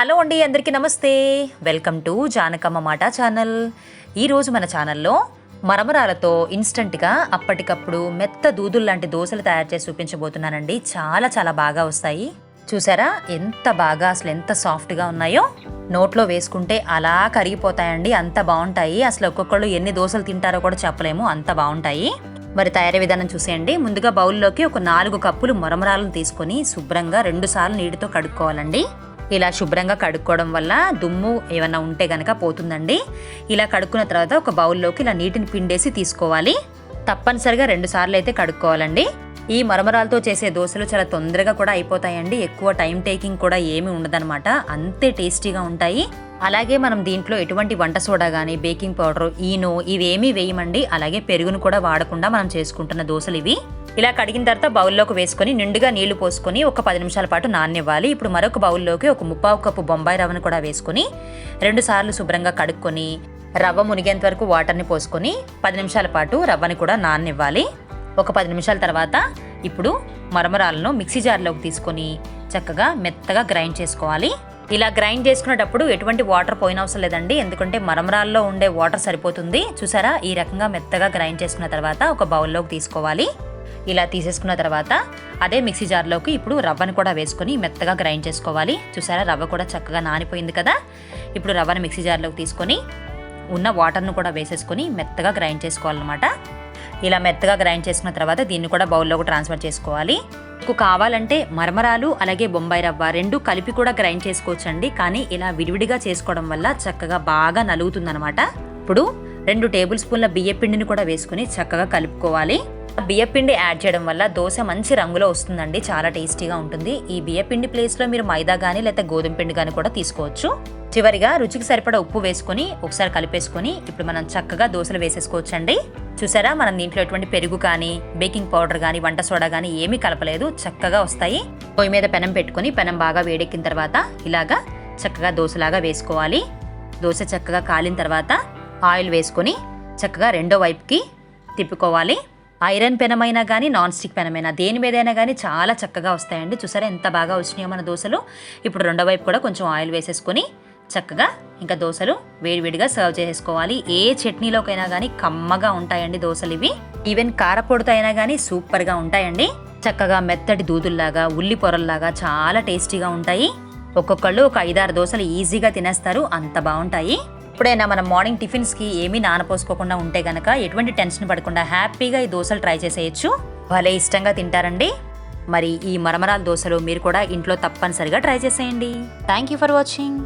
Hello అండి, అందరికీ నమస్తే. వెల్కమ్ టు జానకమ్మ మాట ఛానల్. ఈరోజు మన ఛానల్లో మరమరాలతో ఇన్స్టంట్గా అప్పటికప్పుడు మెత్త దూదులు లాంటి దోశలు తయారు చేసి చూపించబోతున్నానండి. చాలా చాలా బాగా వస్తాయి. చూసారా ఎంత బాగా, అసలు ఎంత సాఫ్ట్గా ఉన్నాయో. నోట్లో వేసుకుంటే అలా కరిగిపోతాయండి, అంత బాగుంటాయి. అసలు ఒక్కొక్కళ్ళు ఎన్ని దోశలు తింటారో కూడా చెప్పలేము, అంత బాగుంటాయి. మరి తయారీ విధానం చూసేయండి. ముందుగా బౌల్లోకి ఒక 4 కప్పులు మరమరాలను తీసుకొని శుభ్రంగా 2 సార్లు నీటితో కడుక్కోవాలండి. ఇలా శుభ్రంగా కడుక్కోవడం వల్ల దుమ్ము ఏమన్నా ఉంటే గనక పోతుందండి. ఇలా కడుక్కున్న తర్వాత ఒక బౌల్లోకి ఇలా నీటిని పిండేసి తీసుకోవాలి. తప్పనిసరిగా 2 సార్లు అయితే కడుక్కోవాలండి. ఈ మరమరాలతో చేసే దోశలు చాలా తొందరగా కూడా అయిపోతాయండి. ఎక్కువ టైం టేకింగ్ కూడా ఏమీ ఉండదన్నమాట. అంతే టేస్టీగా ఉంటాయి. అలాగే మనం దీంట్లో ఎటువంటి వంట సోడా కానీ, బేకింగ్ పౌడర్, ఈనో ఇవేమీ వేయమండి. అలాగే పెరుగును కూడా వాడకుండా మనం చేసుకుంటున్న దోశలు ఇవి. ఇలా కడిగిన తర్వాత బౌల్లోకి వేసుకొని నిండుగా నీళ్లు పోసుకొని ఒక 10 నిమిషాల పాటు నాననివ్వాలి. ఇప్పుడు మరొక బౌల్లోకి ఒక 3/4 కప్పు బొంబాయి రవ్వను కూడా వేసుకొని 2 సార్లు శుభ్రంగా కడుక్కొని రవ్వ మునిగేంత వరకు వాటర్ని పోసుకొని 10 నిమిషాల పాటు రవ్వని కూడా నాననివ్వాలి. ఒక 10 నిమిషాల తర్వాత ఇప్పుడు మరమరాలను మిక్సీ జార్లోకి తీసుకొని చక్కగా మెత్తగా గ్రైండ్ చేసుకోవాలి. ఇలా గ్రైండ్ చేసుకునేటప్పుడు ఎటువంటి వాటర్ పోయినవసరం లేదండి, ఎందుకంటే మరమరాల్లో ఉండే వాటర్ సరిపోతుంది. చూసారా, ఈ రకంగా మెత్తగా గ్రైండ్ చేసుకున్న తర్వాత ఒక బౌల్లోకి తీసుకోవాలి. ఇలా తీసేసుకున్న తర్వాత అదే మిక్సీ జార్లోకి ఇప్పుడు రవ్వను కూడా వేసుకొని మెత్తగా గ్రైండ్ చేసుకోవాలి. చూసారా, రవ్వ కూడా చక్కగా నానిపోయింది కదా. ఇప్పుడు రవ్వను మిక్సీ జార్లోకి తీసుకొని ఉన్న వాటర్ను కూడా వేసేసుకొని మెత్తగా గ్రైండ్ చేసుకోవాలన్నమాట. ఇలా మెత్తగా గ్రైండ్ చేసుకున్న తర్వాత దీన్ని కూడా బౌల్లోకి ట్రాన్స్ఫర్ చేసుకోవాలి. మీకు కావాలంటే మరమరాలు అలాగే బొంబాయి రవ్వ 2 కలిపి కూడా గ్రైండ్ చేసుకోవచ్చండి. కానీ ఇలా విడివిడిగా చేసుకోవడం వల్ల చక్కగా బాగా నలుగుతుందన్నమాట. ఇప్పుడు 2 టేబుల్ స్పూన్ల బియ్యపిండిని కూడా వేసుకుని చక్కగా కలుపుకోవాలి. బియ్యపిండి యాడ్ చేయడం వల్ల దోశ మంచి రంగులో వస్తుందండి, చాలా టేస్టీగా ఉంటుంది. ఈ బియ్యపిండి ప్లేస్లో మీరు మైదా కానీ లేదా గోధుమ పిండి కానీ కూడా తీసుకోవచ్చు. చివరిగా రుచికి సరిపడా ఉప్పు వేసుకొని ఒకసారి కలిపేసుకొని ఇప్పుడు మనం చక్కగా దోశలు వేసేసుకోవచ్చండి. చూసారా, మనం దీంట్లో ఎటువంటి పెరుగు కానీ, బేకింగ్ పౌడర్ కానీ, వంట సోడా కానీ ఏమీ కలపలేదు, చక్కగా వస్తాయి. పొయ్యి మీద పెనం పెట్టుకొని పెనం బాగా వేడెక్కిన తర్వాత ఇలాగా చక్కగా దోశలాగా వేసుకోవాలి. దోశ చక్కగా కాలిన తర్వాత ఆయిల్ వేసుకొని చక్కగా రెండో వైపుకి తిప్పుకోవాలి. ఐరన్ పెనమైనా కానీ, నాన్ స్టిక్ పెనమైనా, దేని మీదైనా కానీ చాలా చక్కగా వస్తాయండి. చూసారా ఎంత బాగా వచ్చినాయో మన దోశలు. ఇప్పుడు రెండో వైపు కూడా కొంచెం ఆయిల్ వేసేసుకొని చక్కగా ఇంకా దోశలు వేడివేడిగా సర్వ్ చేసుకోవాలి. ఏ చట్నీలోకైనా కానీ కమ్మగా ఉంటాయండి దోశలు ఇవి. ఈవెన్ కారపొడితో అయినా కానీ సూపర్గా ఉంటాయండి. చక్కగా మెత్తటి దూదుల్లాగా, ఉల్లి పొరల్లాగా చాలా టేస్టీగా ఉంటాయి. ఒక్కొక్కళ్ళు ఒక 5-6 దోశలు ఈజీగా తినేస్తారు, అంత బాగుంటాయి. ఎప్పుడైనా మనం మార్నింగ్ టిఫిన్స్కి ఏమీ నానపోసుకోకుండా ఉంటే గనక ఎటువంటి టెన్షన్ పడకుండా హ్యాపీగా ఈ దోశలు ట్రై చేసేయచ్చు. భలే ఇష్టంగా తింటారండి. మరి ఈ మరమరాల దోశలు మీరు కూడా ఇంట్లో తప్పనిసరిగా ట్రై చేసేయండి. Thank you for watching.